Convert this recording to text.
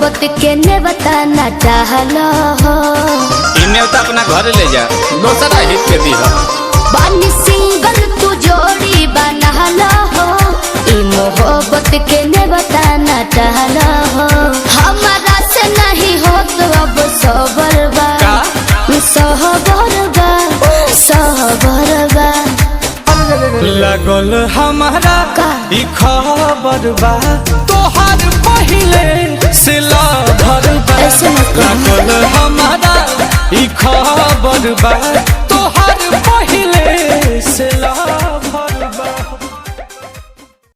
मोहब्बत के ने बताना चाहला हो इन्हें तो अपना घर ले जा दूसरा हित के दी हो बानी सिंगल तू जोड़ी बनाला हो ई मोहब्बत के ने बताना चाहला हो हमारा से नहीं हो तो अब सबर बा लगल हमारा ई खबर बा तोहार पहिले से लभर बा लगल हमारा ई खबर बा तोहार पहिले